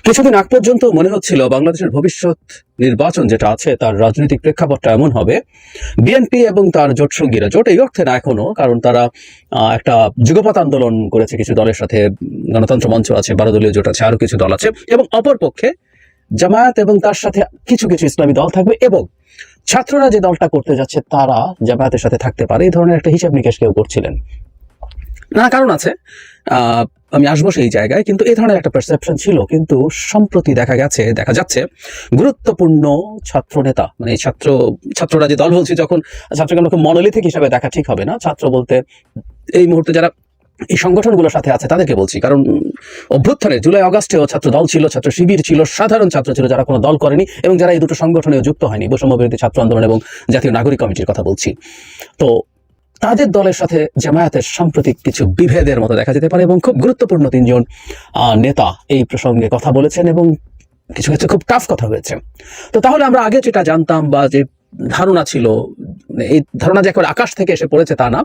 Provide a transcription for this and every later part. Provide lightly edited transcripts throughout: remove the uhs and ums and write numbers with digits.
কিছুদিন আগ পর্যন্ত মনে হচ্ছিল বাংলাদেশের ভবিষ্যৎ নির্বাচন যেটা আছে তার রাজনৈতিক প্রেক্ষাপটটা এমন হবে, বিএনপি এবং তার জোট সঙ্গীরা, জোট এই অর্থে না এখনো, কারণ তারা একটা যুগপৎ আন্দোলন করেছে কিছু দলের সাথে, গণতন্ত্র মঞ্চ আছে, 12 দলীয় জোট আছে, আরো কিছু দল আছে, এবং অপরপক্ষে জামায়াত এবং তার সাথে কিছু কিছু ইসলামী দল থাকবে, এবং ছাত্ররা যে দলটা করতে যাচ্ছে তারা জামায়াতের সাথে থাকতে পারে, এই ধরনের একটা হিসাব নিকেশ কেউ করছিলেন। নানা কারণ আছে, আমি আসবো সেই জায়গায়, কিন্তু এই ধরনের একটা পারসেপশন ছিল। কিন্তু সম্প্রতি দেখা যাচ্ছে গুরুত্বপূর্ণ ছাত্র নেতা, মানে ছাত্ররা যে দল বলছি, যখন ছাত্রকে আমরা খুব মনোলিথিক হিসাবে দেখা ঠিক হবে না। ছাত্র বলতে এই মুহূর্তে যারা এই সংগঠনগুলোর সাথে আছে তাদেরকে বলছি, কারণ অভ্যুত্থানে জুলাই আগস্টেও ছাত্র দল ছিল, ছাত্র শিবির ছিল, সাধারণ ছাত্র ছিল যারা কোনো দল করেনি, এবং যারা এই দুটো সংগঠনেও যুক্ত হয়নি, বৈষম্য বিরোধী ছাত্র আন্দোলন এবং জাতীয় নাগরিক কমিটির কথা বলছি। তো তাদের দলের সাথে জামায়াতের সাম্প্রতিক কিছু বিভেদের মতো দেখা যেতে পারে, এবং খুব গুরুত্বপূর্ণ 3 জন নেতা এই প্রসঙ্গে কথা বলেছেন, এবং কিছু ক্ষেত্রে খুব টাফ কথা হয়েছে। তো তাহলে আমরা আগে যেটা জানতাম বা যে ধারণা ছিল, এই ধারণা যে একবার আকাশ থেকে এসে পড়েছে তা না,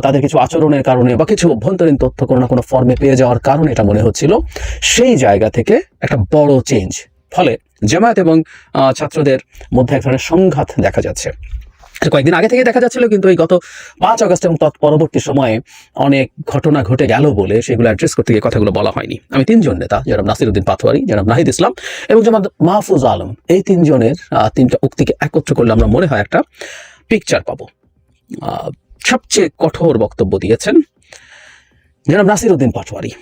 তাদের কিছু আচরণের কারণে বা কিছু অভ্যন্তরীণ তথ্য কোনো না কোনো ফর্মে পেয়ে যাওয়ার কারণে এটা মনে হচ্ছিল, সেই জায়গা থেকে একটা বড় চেঞ্জ। ফলে জামায়াত এবং ছাত্রদের মধ্যে এক ধরনের সংঘাত দেখা যাচ্ছে। কয়েকদিন আগে থেকে দেখা যাচ্ছিল, কিন্তু এই গত 5 আগস্ট এবং পরবর্তী সময়ে অনেক ঘটনা ঘটে গেল বলে সেগুলো অ্যাড্রেস করতে গিয়ে কথাগুলো বলা হয়নি। আমি 3 জন নেতা, জনাব নাসিরউদ্দিন পাটোয়ারী, জনাব নাহিদ ইসলাম এবং জনাব মাহফুজ আলম, এই 3 জনের 3টা উক্তিকে একত্র করলে আমরা মনে হয় একটা পিকচার পাবো। সবচেয়ে কঠোর বক্তব্য দিয়েছেন জনাব নাসিরউদ্দিন পাটোয়ারী।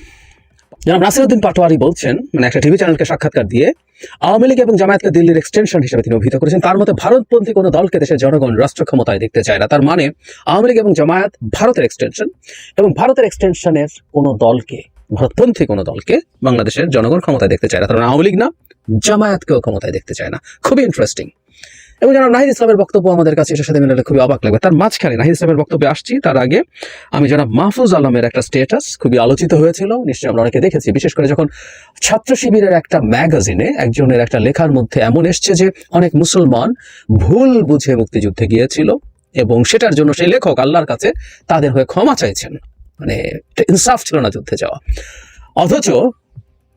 জনাব নাসিরউদ্দিন পাটোয়ারী বলছেন, মানে একটা টিভি চ্যানেলকে সাক্ষাৎকার দিয়ে আওয়ামী লীগ এবং জামায়াতকে দিল্লির এক্সটেনশন হিসেবে তিনি অভিহিত করেছেন। তার মতে ভারতপন্থী কোনো দলকে দেশের জনগণ রাষ্ট্র ক্ষমতায় দেখতে চায় না। তার মানে আওয়ামী লীগ এবং জামায়াত ভারতের এক্সটেনশন, এবং ভারতের এক্সটেনশনের কোনো দলকে, ভারতপন্থী কোনো দলকে বাংলাদেশের জনগণ ক্ষমতায় দেখতে চায় না। তার মানে আওয়ামী লীগ না, জামায়াতকেও ক্ষমতায় দেখতে চায় না। খুবই ইন্টারেস্টিং। এবং জনাব নাহিদ ইসলামের বক্তব্য আমাদের কাছে এটার সাথে মিলালে খুবই অবাক লাগবে। তার মাঝখানে নাহিদ ইসলামের বক্তব্যে আসছি, তার আগে আমি জনাব মাহফুজ আলমের একটা স্ট্যাটাস খুবই আলোচিত হয়েছিল, নিশ্চয়ই আমরা অনেকে দেখেছি, বিশেষ করে যখন ছাত্র শিবিরের একটা ম্যাগাজিনে একজনের একটা লেখার মধ্যে এমন এসছে যে অনেক মুসলমান ভুল বুঝে মুক্তিযুদ্ধে গিয়েছিল, এবং সেটার জন্য সেই লেখক আল্লাহর কাছে তাদের হয়ে ক্ষমা চাইছেন। মানে ইনসাফ ছিল না যুদ্ধে যাওয়া। অথচ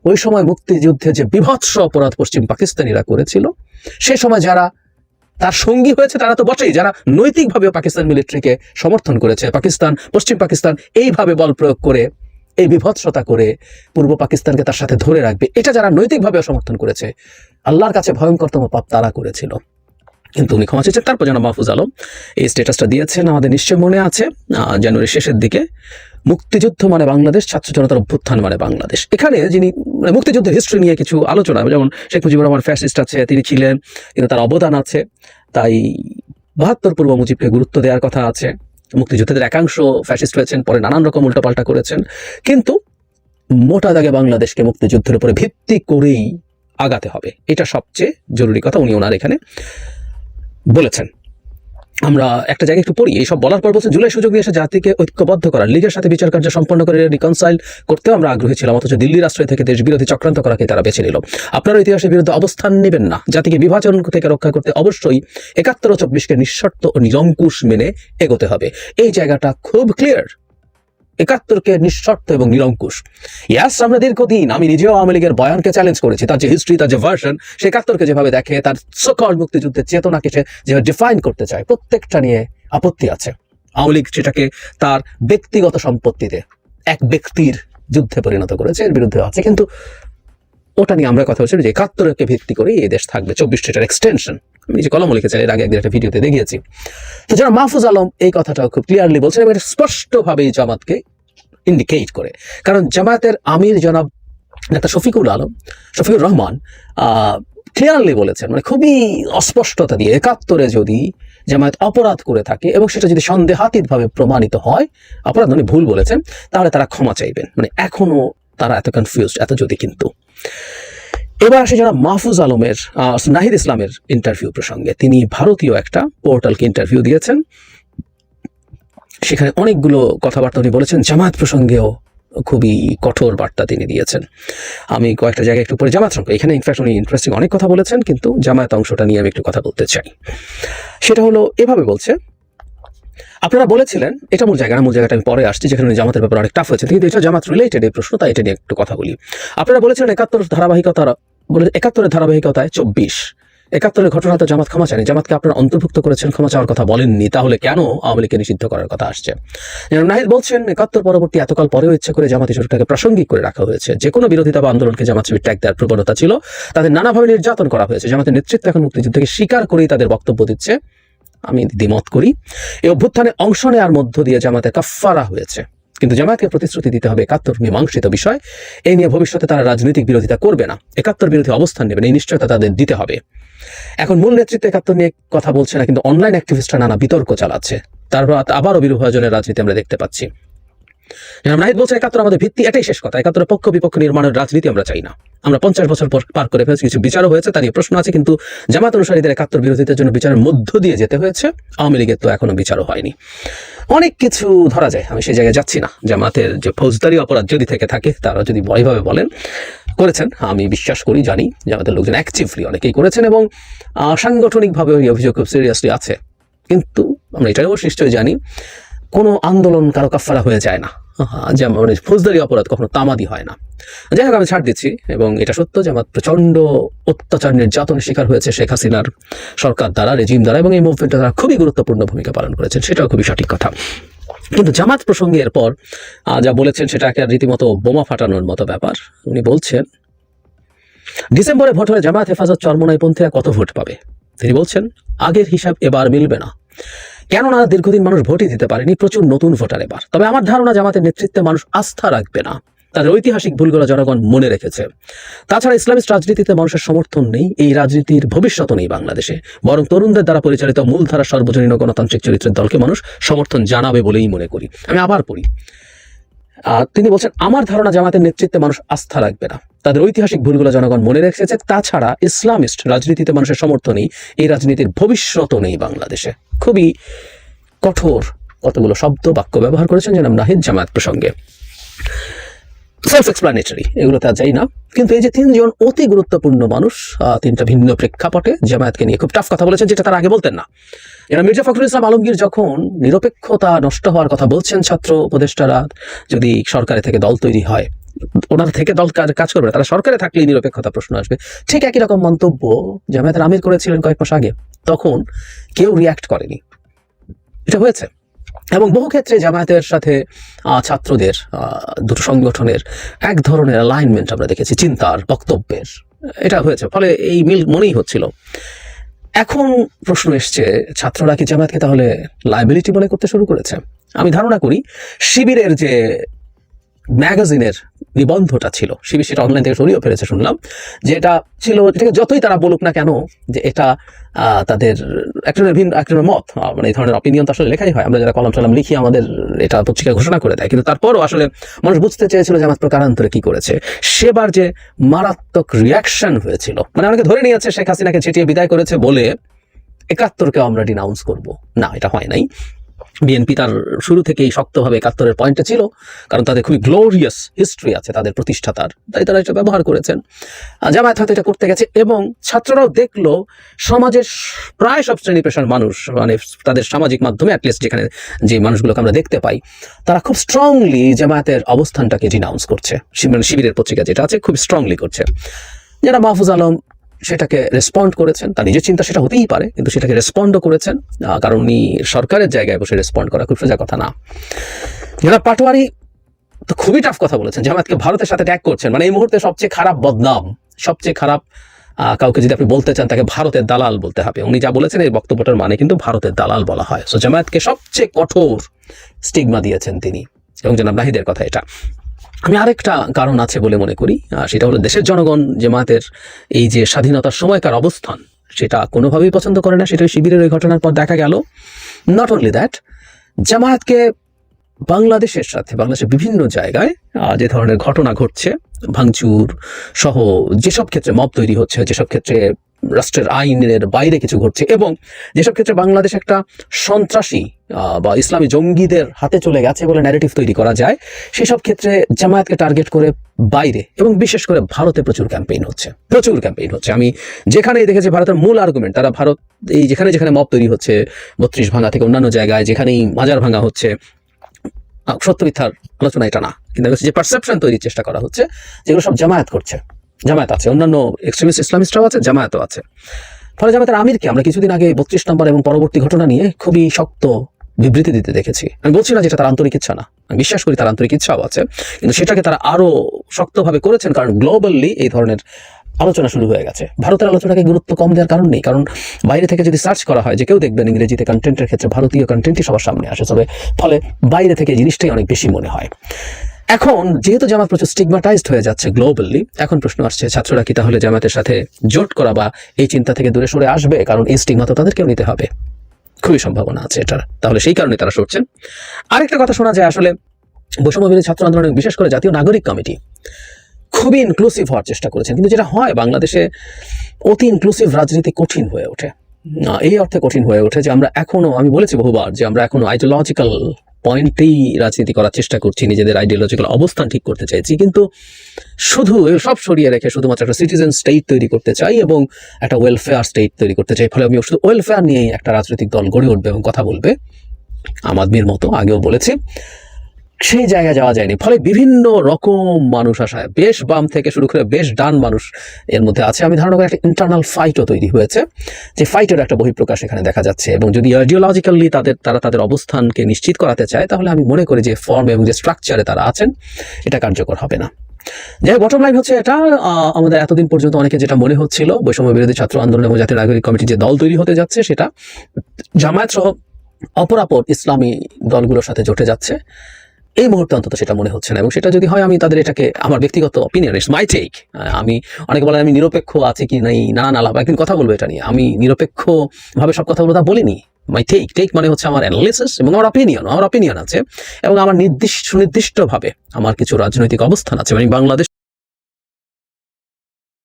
ওই সময় মুক্তিযুদ্ধে যে বিভৎস অপরাধ পশ্চিম পাকিস্তানিরা করেছিল, সে সময় যারা তার সঙ্গী হয়েছে তারা তো বটেই, যারা নৈতিকভাবে পাকিস্তান মিলিটারিকে সমর্থন করেছে, পশ্চিম পাকিস্তান এইভাবে বল প্রয়োগ করে, এই বিভৎসতা করে পূর্ব পাকিস্তানকে তার সাথে ধরে রাখবে, এটা যারা নৈতিকভাবে সমর্থন করেছে, আল্লাহর কাছে ভয়ঙ্করতম পাপ তারা করেছিল। কিন্তু উনি ক্ষমা চেয়েছেন। তারপর জনাব মাহফুজ আলম এই স্ট্যাটাসটা দিয়েছেন, আমাদের নিশ্চয় মনে আছে, জানুয়ারির শেষের দিকে, মুক্তিযুদ্ধ মানে বাংলাদেশ, ছাত্র জনতার অভ্যুত্থান মানে বাংলাদেশ। এখানে যিনি মুক্তিযুদ্ধের হিস্ট্রি নিয়ে কিছু আলোচনা, যেমন শেখ মুজিবুর রহমান ফ্যাসিস্ট আছে, তিনি ছিলেন, কিন্তু তার অবদান আছে, তাই 72 পূর্ব মুজিবকে গুরুত্ব দেওয়ার কথা আছে। মুক্তিযুদ্ধের একাংশ ফ্যাসিস্ট হয়েছেন, পরে নানান রকম উল্টোপাল্টা করেছেন, কিন্তু মোটা দাগে বাংলাদেশকে মুক্তিযুদ্ধের উপরে ভিত্তি করেই আগাতে হবে, এটা সবচেয়ে জরুরি কথা উনি ওনার এখানে বলেছেন। আমরা একটা জায়গায় একটু পড়ি, এইসব বলার পর বলছে, জুলাই সুযোগ দিয়ে এসে জাতিকে ঐক্যবদ্ধ করার, লীগের সাথে বিচার কার্য সম্পন্ন করে রিকনসাইল করতেও আমরা আগ্রহী ছিলাম, অথচ দিল্লির আশ্রয় থেকে দেশ বিরোধী চক্রান্ত করাকে তারা বেছে নিল। আপনারা ইতিহাসের বিরুদ্ধে অবস্থান নেবেন না, জাতিকে বিভাজন থেকে রক্ষা করতে অবশ্যই 71 ও 24কে নিঃশর্ত ও নিরঙ্কুশ মেনে এগোতে হবে। এই জায়গাটা খুব ক্লিয়ার, 71কে নিঃশর্ত এবং নিরঙ্কুশ। ইয়াস, আমরা দীর্ঘদিন, আমি নিজেও আওয়ামী লীগের বয়ানকে চ্যালেঞ্জ করেছি, তার যে হিস্ট্রি, তার যে ভার্সন, সে 71কে যেভাবে দেখে, তার সকল মুক্তিযুদ্ধের চেতনাকে সে যেভাবে ডিফাইন করতে চায়, প্রত্যেকটা নিয়ে আপত্তি আছে। আওয়ামী লীগ সেটাকে তার ব্যক্তিগত সম্পত্তিতে এক ব্যক্তির যুদ্ধে পরিণত করেছে, এর বিরুদ্ধে আছে, কিন্তু ওটা নিয়ে আমরা কথা বলছি যে 71কে ভিত্তি করে এই দেশ থাকবে, 24টার এক্সটেনশন। আমি নিজে কলম লিখেছি, এর আগে একদিন একটা ভিডিওতে দেখিয়েছি। তো যারা মাহফুজ আলম এই কথাটাও খুব ক্লিয়ারলি বলছেন, এবং স্পষ্টভাবেই জামাতকে ইন্ডিকেট করে, কারণ জামায়াতের আমির জনাব ডাক্তার শফিকুর রহমান ক্লিয়ারলি বলেছেন, মানে খুবই অস্পষ্টতা দিয়ে, 71-এ যদি জামায়াত অপরাধ করে থাকে এবং সেটা যদি সন্দেহাতীতভাবে প্রমাণিত হয়, অপরাধ মানে ভুল বলেছেন, তাহলে তারা ক্ষমা চাইবেন। মানে এখনো তারা এত কনফিউজড, এত যদি। কিন্তু এবার আসে যারা মাহফুজ আলমের নাহিদ ইসলামের ইন্টারভিউ প্রসঙ্গে। তিনি ভারতীয় একটা পোর্টালকে ইন্টারভিউ দিয়েছেন, সেখানে অনেকগুলো কথাবার্তা উনি বলেছেন, জামায়াত প্রসঙ্গেও খুবই কঠোর বার্তা তিনি দিয়েছেন। আমি কয়েকটা জায়গায় একটু পরে জামায়াত সঙ্গে, এখানে ইনফ্যাক্ট উনি ইন্টারেস্টিং অনেক কথা বলেছেন, কিন্তু জামায়াত অংশটা নিয়ে আমি একটু কথা বলতে চাই। সেটা হলো, এভাবে বলছে আপনারা বলেছিলেন, এটা মূল জায়গা না, মূল জায়গাটা আমি পরে আসছি, যেখানে জামাতের ব্যাপারে অনেক টাফ হয়েছে, কিন্তু এটা জামাত রিলেটেড এই প্রশ্ন, তাই এটা নিয়ে একটু কথা বলি। আপনারা বলেছিলেন 71 ধারাবাহিকতায় 24 71-এর ঘটনা তো জামাত ক্ষমা চায়নি, জামাতকে আপনারা অন্তর্ভুক্ত করেছেন, ক্ষমা চাওয়ার কথা বলেননি, তাহলে কেন আওয়ামী লীগকে নিষিদ্ধ করার কথা আসছে? নাহিদ বলছেন 71 পরবর্তী এতকাল পরেও ইচ্ছা করে জামাত ইস্যুটাকে প্রাসঙ্গিক করে রাখা হয়েছে, যে কোনো বিরোধিতা বা আন্দোলনকে জামাত শিবির ট্যাগ দেওয়ার প্রবণতা ছিল, তাদের নানাভাবে নির্যাতন করা হয়েছে, জামাতের নেতৃত্ব এখন মুক্তিযুদ্ধকে স্বীকার করেই তাদের বক্তব্য দিচ্ছে। আমি দ্বিমত করি। এই অভ্যুত্থানে অংশ নেওয়ার মধ্য দিয়ে জামাতের কাফফারা হয়েছে, কিন্তু জামাতকে প্রতিশ্রুতি দিতে হবে 71 মীমাংসিত বিষয়, এই নিয়ে ভবিষ্যতে তারা রাজনৈতিক বিরোধিতা করবে না, 71 বিরোধী অবস্থান নেবেন, এই নিশ্চয়তা তাদের দিতে হবে। এখন মূল নেতৃত্বে 71 নিয়ে কথা বলছে না, কিন্তু অনলাইন অ্যাক্টিভিস্টরা নানা বিতর্ক চালাচ্ছে, তারপর আবারও বিভাজনের রাজনীতি আমরা দেখতে পাচ্ছি। নাহিদ বলছে 71 আমাদের ভিত্তি, এটাই শেষ কথা, 71 পক্ষ বিপক্ষ নির্মাণের রাজনীতি আমরা চাই না, আমরা 50 বছর পার করে ফেলেছি, কিছু বিচারও হয়েছে, তা নিয়ে প্রশ্ন আছে, কিন্তু জামাত অনুসারীদের 71 বিরোধীদের জন্য বিচারের মধ্য দিয়ে যেতে হয়েছে, আওয়ামী লীগের তো এখনো বিচারও হয়নি। অনেক কিছু ধরা যায়, আমি সেই জায়গায় যাচ্ছি না। জামাতের যে ফৌজদারি অপরাধ যদি থেকে থাকে, তারা যদি বয়ভাবে বলেন করেছেন, আমি বিশ্বাস করি, জানি জামাতের লোকজন অ্যাক্টিভলি অনেকেই করেছেন, এবং সাংগঠনিকভাবে ওই অভিযোগ খুব সিরিয়াসলি আছে, কিন্তু আমরা এটাও নিশ্চয়ই জানি কোনো আন্দোলন কারো কাফফারা হয়ে যায় না, যেমন ফৌজদারি অপরাধ কখনো তামাদি হয় না। যাই হোক, আমি ছাড় দিচ্ছি, এবং এটা সত্য জামাত প্রচন্ড অত্যাচার নির্যাতনের শিকার হয়েছে শেখ হাসিনার সরকার দ্বারা, রেজিম দ্বারা, এবং এই মুভমেন্টে তারা খুবই গুরুত্বপূর্ণ ভূমিকা পালন করেছেন, সেটাও খুবই সঠিক কথা। কিন্তু জামাত প্রসঙ্গে এরপর যা বলেছেন সেটা একটা রীতিমতো বোমা ফাটানোর মতো ব্যাপার। উনি বলছেন ডিসেম্বরে ভোট হলে জামাত হেফাজত চরমোনাই পন্থীরা কত ভোট পাবে। তিনি বলছেন আগের হিসাব এবার মিলবে না, কেননা দীর্ঘদিন মানুষ ভোটই দিতে পারেনি, প্রচুর নতুন ভোটার এবার। তবে আমার ধারণা জামাতের নেতৃত্বে মানুষ আস্থা রাখবে না, তাদের ঐতিহাসিক ভুলগুলো জনগণ মনে রেখেছে। তাছাড়া ইসলামিস্ট রাজনীতিতে মানুষের সমর্থন নেই, এই রাজনীতির ভবিষ্যৎ নেই বাংলাদেশে, বরং তরুণদের দ্বারা পরিচালিত মূলধারা সর্বজনীন গণতান্ত্রিক চরিত্রের দলকে মানুষ সমর্থন জানাবে বলেই মনে করি। আমি আবার পড়ি, তিনি বলছেন আমার ধারণা জামাতের নেতৃত্বে মানুষ আস্থা রাখবে না, তাদের ঐতিহাসিক ভুলগুলো জনগণ মনে রেখেছে। তাছাড়া ইসলামিস্ট রাজনীতিতে মানুষের সমর্থন নেই, এই রাজনীতির ভবিষ্যৎও নেই বাংলাদেশে। খুবই কঠোর কতগুলো শব্দ বাক্য ব্যবহার করেছেন জনাব নাহিদ জামাত প্রসঙ্গে, সেলফ এক্সপ্লানেটরি, এগুলোতে আর যাই না। কিন্তু এই যে তিনজন অতি গুরুত্বপূর্ণ মানুষ, তিনটা ভিন্ন প্রেক্ষাপটে জামায়াতকে নিয়ে খুব টাফ কথা বলেছেন, যেটা তারা আগে বলতেন না। এরা মির্জা ফখরুল ইসলাম আলমগীর যখন নিরপেক্ষতা নষ্ট হওয়ার কথা বলছেন, ছাত্র উপদেষ্টারা যদি সরকারে থেকে দল তৈরি হয়, ওনারা থেকে দল কাজ করবে, তারা সরকারে থাকলেই নিরপেক্ষতা প্রশ্ন আসবে, ঠিক একই রকম মন্তব্য জামায়াতের আমির করেছিলেন কয়েক মাস আগে, তখন কেউ রিয়াক্ট করেনি। এটা হয়েছে, এবং বহু ক্ষেত্রে জামায়াতের সাথে ছাত্রদের দুটো সংগঠনের এক ধরনের অ্যালাইনমেন্ট আমরা দেখেছি, চিন্তার, বক্তব্যের, এটা হয়েছে, ফলে এই মিল মনেই হচ্ছিল। এখন প্রশ্ন এসছে, ছাত্ররা কি জামায়াতকে তাহলে লায়াবিলিটি মনে করতে শুরু করেছে? আমি ধারণা করি শিবিরের যে ম্যাগাজিনের নিবন্ধটা ছিল, শিবির সেটা অনলাইন থেকে সরিয়ে ফেলেছে শুনলাম, যে এটা ছিল, এটাকে যতই তারা বলুক না কেন যে এটা তাদের একজনের মত, মানে এই ধরনের অপিনিয়ন তো আসলে লেখাই হয়, আমরা যারা কলম টলম লিখি আমাদের এটা পত্রিকা ঘোষণা করে দেয়, কিন্তু তারপরও আসলে মানুষ বুঝতে চেয়েছিল জামাত প্রকারান্তরে কি করেছে। সেবার যে মারাত্মক রিয়াকশন হয়েছিল, মানে অনেকে ধরে নিয়েছে শেখ হাসিনাকে ছেটিয়ে বিদায় করেছে বলে 71-কেও আমরা ডিনাউন্স করব, না, এটা হয় নাই। বিএনপি তার শুরু থেকেই শক্তভাবে 71-এর পয়েন্টে ছিল, কারণ তাদের খুবই গ্লোরিয়াস হিস্ট্রি আছে তাদের প্রতিষ্ঠাতার, তাই তারা এটা ব্যবহার করেছেন। জামায়াত হয়তো এটা করতে গেছে, এবং ছাত্ররাও দেখলো সমাজের প্রায় সব শ্রেণী পেশার মানুষ, মানে তাদের সামাজিক মাধ্যমে অ্যাটলিস্ট যেখানে যে মানুষগুলোকে আমরা দেখতে পাই, তারা খুব স্ট্রংলি জামায়াতের অবস্থানটাকে ডিনাউন্স করছে, মানে শিবিরের পত্রিকা যেটা আছে খুব স্ট্রংলি করছে। যারা মাহফুজ আলম সেটাকে রেসপন্ড করেছেন, তার নিজের চিন্তা সেটা হতেই পারে, কিন্তু সেটাকে রেসপন্ডও করেছেন, কারণ উনি সরকারের জায়গায় বসে রেসপন্ড করা খুব সোজা কথা না। যারা পাটোয়ারি তো খুবই টাফ কথা বলেছেন, জামায়াতকে ভারতের সাথে ট্যাগ করছেন, মানে এই মুহূর্তে সবচেয়ে খারাপ বদনাম, সবচেয়ে খারাপ কাউকে যদি আপনি বলতে চান তাকে ভারতের দালাল বলতে হবে। উনি যা বলেছেন এই বক্তব্যটার মানে কিন্তু ভারতের দালাল বলা হয়। সো জামায়াতকে সবচেয়ে কঠোর স্টিগমা দিয়েছেন তিনি, এবং জনাব নাহিদের কথা এটা। আমি আরেকটা কারণ আছে বলে মনে করি, সেটা হলো দেশের জনগণ জামায়াতের এই যে স্বাধীনতার সময়কার অবস্থান সেটা কোনোভাবেই পছন্দ করে না, সেটা শিবিরের ওই ঘটনার পর দেখা গেল। নট অনলি দ্যাট, জামায়াতকে বাংলাদেশের সাথে, বাংলাদেশের বিভিন্ন জায়গায় যে ধরনের ঘটনা ঘটছে, ভাঙচুর সহ যেসব ক্ষেত্রে মব তৈরি হচ্ছে, যেসব ক্ষেত্রে রাষ্ট্রের আইনের বাইরে কিছু ঘটছে, এবং যেসব ক্ষেত্রে বাংলাদেশ একটা সন্ত্রাসী বা ইসলামী জঙ্গিদের হাতে চলে গেছে বলে ন্যারেটিভ তৈরি করা যায়, সেসব ক্ষেত্রে জামায়াতকে টার্গেট করে বাইরে এবং বিশেষ করে ভারতে প্রচুর ক্যাম্পেইন হচ্ছে। আমি যেখানেই দেখেছি ভারতের মূল আর্গুমেন্ট, তারা ভারত এই যেখানে মব তৈরি হচ্ছে 32 ভাঙা থেকে অন্যান্য জায়গায়, যেখানেই মাজার ভাঙা হচ্ছে, সত্য মিথ্যার আলোচনা এটা না, কিন্তু যে পারসেপশন তৈরির চেষ্টা করা হচ্ছে যেগুলো সব জামায়াত করছে, জামায়াত আছে, অন্যান্য এক্সট্রিমিস্ট ইসলামিস্টরাও আছে, জামায়াতও আছে। ফলে জামায়াতের আমিরকে আমরা কিছুদিন আগে 32 নম্বর এবং পরবর্তী ঘটনা নিয়ে খুবই শক্ত বিবৃতি দিতে দেখেছি। আমি বলছি না যেটা তার আন্তরিক ইচ্ছা না, আমি বিশ্বাস করি তার আন্তরিক ইচ্ছাও আছে, কিন্তু সেটাকে তারা আরো শক্তভাবে করেছেন, কারণ গ্লোবালি এই ধরনের আলোচনা শুরু হয়ে গেছে। ভারতের আলোচনাকে গুরুত্ব কম দেওয়ার কারণ নেই, কারণ বাইরে থেকে যদি সার্চ করা হয়, যে কেউ দেখবেন ইংরেজিতে কন্টেন্টের ক্ষেত্রে ভারতীয় কন্টেন্টই সবার সামনে আসে, তবে ফলে বাইরে থেকে জিনিসটাই অনেক বেশি মনে হয়। এখন যেহেতু জামাত প্রচুর স্টিগমাটাইজড হয়ে যাচ্ছে গ্লোবালি, এখন প্রশ্ন আসছে ছাত্ররা কি তাহলে জামাতের সাথে জোট করা বা এই চিন্তা থেকে দূরে সরে আসবে? কারণ এই স্টিগমা তো তাদেরকেও নিতে হবে, খুবই সম্ভাবনা আছে এটার, তাহলে সেই কারণে তারা সরছেন। আরেকটা কথা শোনা যায়, আসলে বৈষম্য বিরোধী ছাত্র আন্দোলন, বিশেষ করে জাতীয় নাগরিক কমিটি খুবই ইনক্লুসিভ হওয়ার চেষ্টা করেছেন, কিন্তু যেটা হয় বাংলাদেশে অতি ইনক্লুসিভ রাজনীতি কঠিন হয়ে ওঠে। এই অর্থে কঠিন হয়ে ওঠে যে আমরা এখনো, আমি বলেছি বহুবার যে আমরা এখনো আইডিওলজিক্যাল পয়েন্টেই রাজনীতি করার চেষ্টা করছি, নিজেদের আইডিওলজিক্যাল অবস্থান ঠিক করতে চাইছি, কিন্তু শুধু সব সরিয়ে রেখে শুধুমাত্র একটা সিটিজেন স্টেট তৈরি করতে চাই এবং একটা ওয়েলফেয়ার স্টেট তৈরি করতে চাই। ফলে আমি শুধু ওয়েলফেয়ার নিয়েই একটা রাজনৈতিক দল গড়ে উঠবে এবং কথা বলবে, আম আদমির মতো, আগেও বলেছি, সেই জায়গায় যাওয়া যায়নি। ফলে বিভিন্ন রকম মানুষ আসায়, বেশ বাম থেকে শুরু করে বেশ ডান মানুষ এর মধ্যে আছে। আমি ধারণা করি একটা ইন্টারনাল ফাইটও তৈরি হয়েছে, যে ফাইটের একটা বহিঃপ্রকাশ এখানে দেখা যাচ্ছে, এবং যদি আইডিওলজিক্যালি তারা তাদের অবস্থানকে নিশ্চিত করাতে চায়, তাহলে আমি মনে করি যে ফর্ম এবং যে স্ট্রাকচারে তারা আছেন এটা কার্যকর হবে না। যাই হোক, বটম লাইন হচ্ছে এটা, আমাদের এতদিন পর্যন্ত অনেকে যেটা মনে হচ্ছিল বৈষম্য বিরোধী ছাত্র আন্দোলন এবং জাতীয় নাগরিক কমিটি যে দল তৈরি হতে যাচ্ছে, সেটা জামায়াত সহ অপরাপর ইসলামী দলগুলোর সাথে জোটে যাচ্ছে, এই মুহূর্তে অন্তত সেটা মনে হচ্ছে না। এবং সেটা যদি হয়, আমি তাদের এটাকে, আমার ব্যক্তিগত অপিনিয়ন, ইটস মাই টেক, আমি অনেকে বলেন আমি নিরপেক্ষ আছি কি নাই, না একদিন কথা বলবো এটা নিয়ে, আমি নিরপেক্ষ ভাবে সব কথাগুলো তা বলিনি। মাই টেক মানে হচ্ছে আমার অ্যানালিসিস এবং আমার অপিনিয়ন আছে, এবং আমার সুনির্দিষ্টভাবে আমার কিছু রাজনৈতিক অবস্থান আছে। মানে বাংলাদেশ